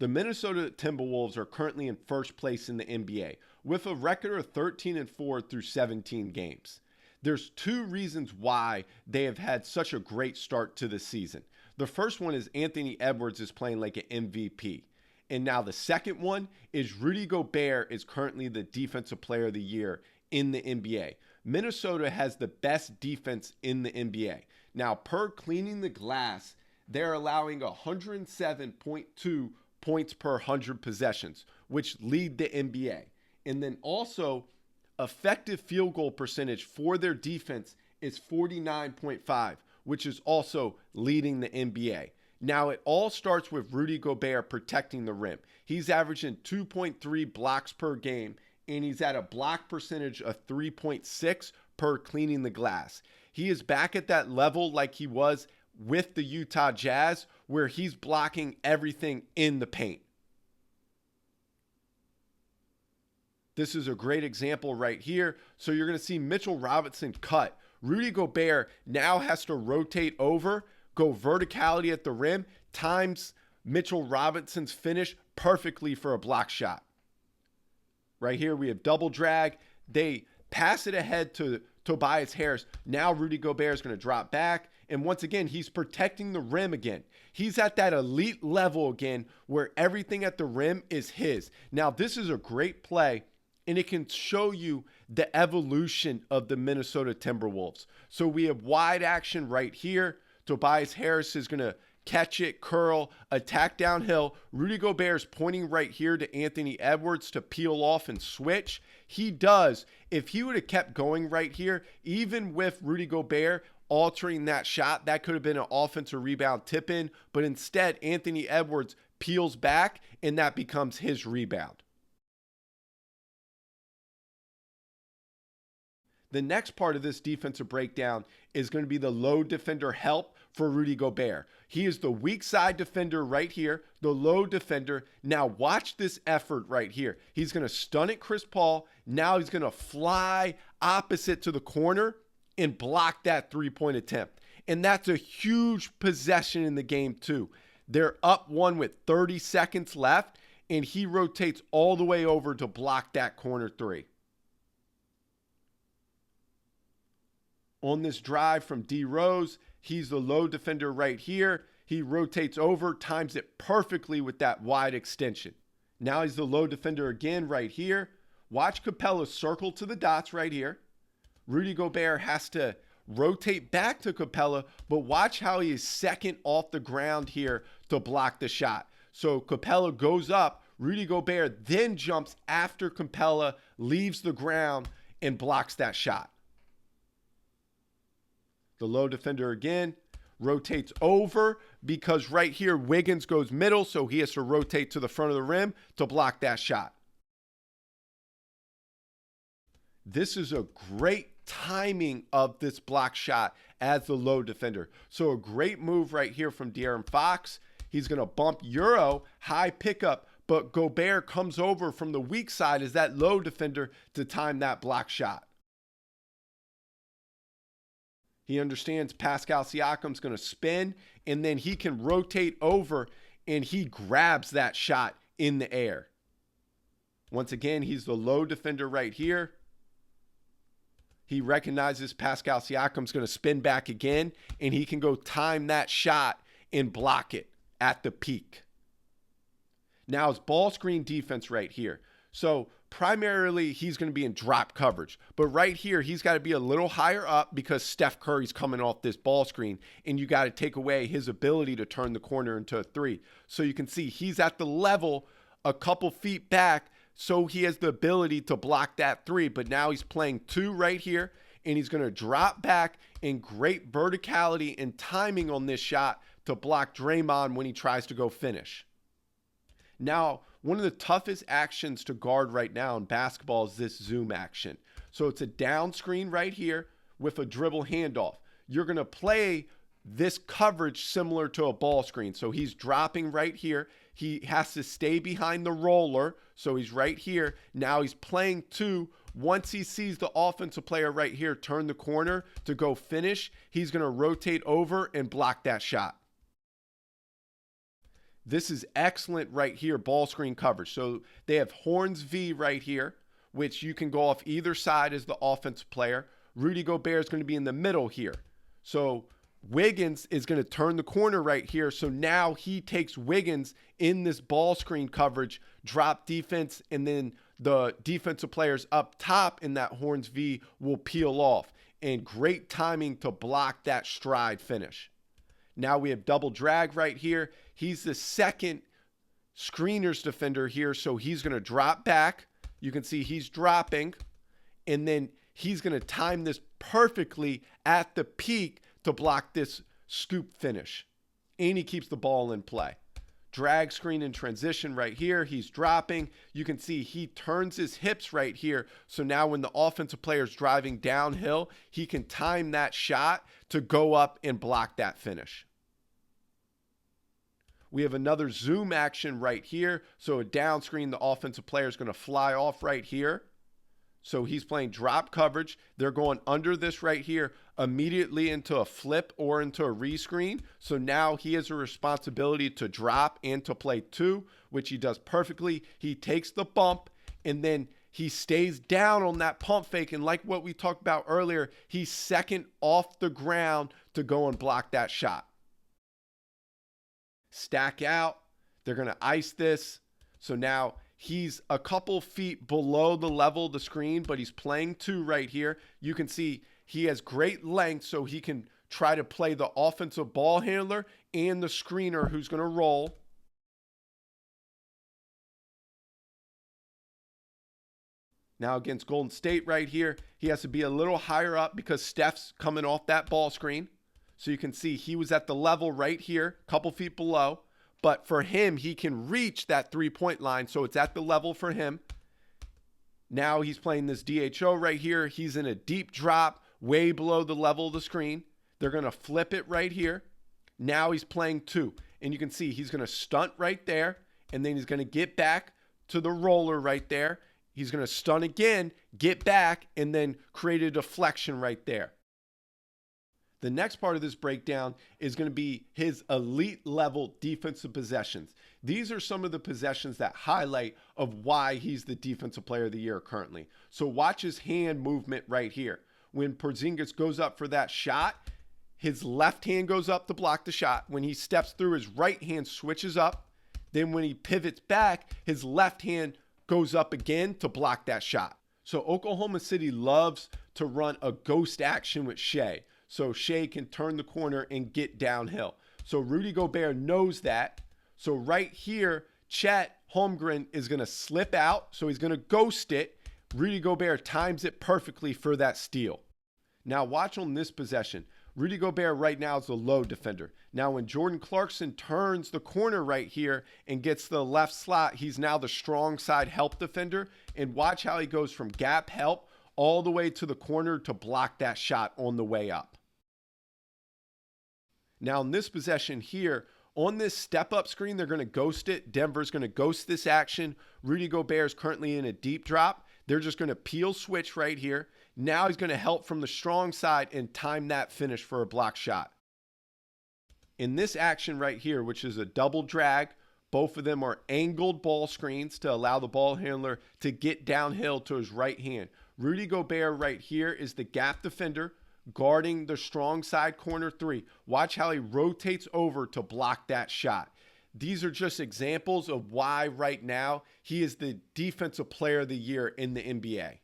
The Minnesota Timberwolves are currently in first place in the NBA with a record of 13-4 through 17 games. There's two reasons why they have had such a great start to the season. The first one is Anthony Edwards is playing like an MVP. And now the second one is Rudy Gobert is currently the Defensive Player of the Year in the NBA. Minnesota has the best defense in the NBA. Now, per Cleaning the Glass, they're allowing 107.2 points per 100 possessions, which lead the NBA. And then also, effective field goal percentage for their defense is 49.5, which is also leading the NBA. Now, it all starts with Rudy Gobert protecting the rim. He's averaging 2.3 blocks per game, and he's at a block percentage of 3.6 per Cleaning the Glass. He is back at that level like he was with the Utah Jazz, where he's blocking everything in the paint. This is a great example right here. So you're going to see Mitchell Robinson cut. Rudy Gobert now has to rotate over, go verticality at the rim, times Mitchell Robinson's finish perfectly for a block shot. Right here we have double drag. They pass it ahead to Tobias Harris. Now Rudy Gobert is going to drop back. And once again, he's protecting the rim again. He's at that elite level again where everything at the rim is his. Now, this is a great play, and it can show you the evolution of the Minnesota Timberwolves. So we have wide action right here. Tobias Harris is going to catch it, curl, attack downhill. Rudy Gobert is pointing right here to Anthony Edwards to peel off and switch. He does. If he would have kept going right here, even with Rudy Gobert altering that shot, that could have been an offensive rebound tip in, but instead Anthony Edwards peels back and that becomes his rebound. The next part of this defensive breakdown is going to be the low defender help for Rudy Gobert. He is the weak side defender right here, the low defender. Now watch this effort right here. He's going to stun at Chris Paul. Now he's going to fly opposite to the corner and block that three-point attempt. And that's a huge possession in the game too. They're up one with 30 seconds left, and he rotates all the way over to block that corner three. On this drive from D Rose, he's the low defender right here. He rotates over, times it perfectly with that wide extension. Now he's the low defender again right here. Watch Capella circle to the dots right here. Rudy Gobert has to rotate back to Capella, but watch how he is second off the ground here to block the shot. So Capella goes up. Rudy Gobert then jumps after Capella, leaves the ground, and blocks that shot. The low defender again rotates over because right here Wiggins goes middle, so he has to rotate to the front of the rim to block that shot. This is a great timing of this block shot as the low defender. So a great move right here from De'Aaron Fox. He's going to bump Euro, high pickup, but Gobert comes over from the weak side as that low defender to time that block shot. He understands Pascal Siakam's going to spin, and then he can rotate over, and he grabs that shot in the air. Once again, he's the low defender right here. He recognizes Pascal Siakam's going to spin back again, and he can go time that shot and block it at the peak. Now it's ball screen defense right here. So primarily he's going to be in drop coverage. But right here, he's got to be a little higher up because Steph Curry's coming off this ball screen, and you got to take away his ability to turn the corner into a three. So you can see he's at the level a couple feet back, so he has the ability to block that three. But now he's playing two right here, and he's going to drop back in great verticality and timing on this shot to block Draymond when he tries to go finish. Now, one of the toughest actions to guard right now in basketball is this zoom action. So it's a down screen right here with a dribble handoff. You're going to play this coverage similar to a ball screen. So he's dropping right here. He has to stay behind the roller. So he's right here. Now he's playing two. Once he sees the offensive player right here turn the corner to go finish, he's going to rotate over and block that shot. This is excellent right here, ball screen coverage. So they have Horns V right here, which you can go off either side as the offensive player. Rudy Gobert is going to be in the middle here. So Wiggins is going to turn the corner right here. So now he takes Wiggins in this ball screen coverage, drop defense, and then the defensive players up top in that Horns V will peel off. And great timing to block that stride finish. Now we have double drag right here. He's the second screeners defender here, so he's going to drop back. You can see he's dropping, and then he's going to time this perfectly at the peak to block this scoop finish. And he keeps the ball in play. Drag screen in transition right here. He's dropping. You can see he turns his hips right here. So now when the offensive player is driving downhill, he can time that shot to go up and block that finish. We have another zoom action right here. So a down screen, the offensive player is going to fly off right here. So he's playing drop coverage. They're going under this right here immediately into a flip or into a rescreen. So now he has a responsibility to drop and to play two, which he does perfectly. He takes the bump and then he stays down on that pump fake. And like what we talked about earlier, he's second off the ground to go and block that shot. Stack out. They're going to ice this. So now he's a couple feet below the level of the screen, but he's playing two right here. You can see he has great length, so he can try to play the offensive ball handler and the screener who's going to roll. Now against Golden State right here, he has to be a little higher up because Steph's coming off that ball screen. So you can see he was at the level right here, a couple feet below. But for him, he can reach that three-point line, so it's at the level for him. Now he's playing this DHO right here. He's in a deep drop, way below the level of the screen. They're going to flip it right here. Now he's playing two. And you can see he's going to stunt right there, and then he's going to get back to the roller right there. He's going to stunt again, get back, and then create a deflection right there. The next part of this breakdown is going to be his elite level defensive possessions. These are some of the possessions that highlight of why he's the defensive player of the year currently. So watch his hand movement right here. When Porzingis goes up for that shot, his left hand goes up to block the shot. When he steps through, his right hand switches up. Then when he pivots back, his left hand goes up again to block that shot. So Oklahoma City loves to run a ghost action with Shea. So Shea can turn the corner and get downhill. So Rudy Gobert knows that. So right here, Chet Holmgren is going to slip out. So he's going to ghost it. Rudy Gobert times it perfectly for that steal. Now watch on this possession. Rudy Gobert right now is the low defender. Now when Jordan Clarkson turns the corner right here and gets the left slot, he's now the strong side help defender. And watch how he goes from gap help all the way to the corner to block that shot on the way up. Now in this possession here, on this step-up screen, they're going to ghost it. Denver's going to ghost this action. Rudy Gobert is currently in a deep drop. They're just going to peel switch right here. Now he's going to help from the strong side and time that finish for a block shot. In this action right here, which is a double drag, both of them are angled ball screens to allow the ball handler to get downhill to his right hand. Rudy Gobert right here is the gap defender, guarding the strong side corner three. Watch how he rotates over to block that shot. These are just examples of why right now he is the defensive player of the year in the NBA.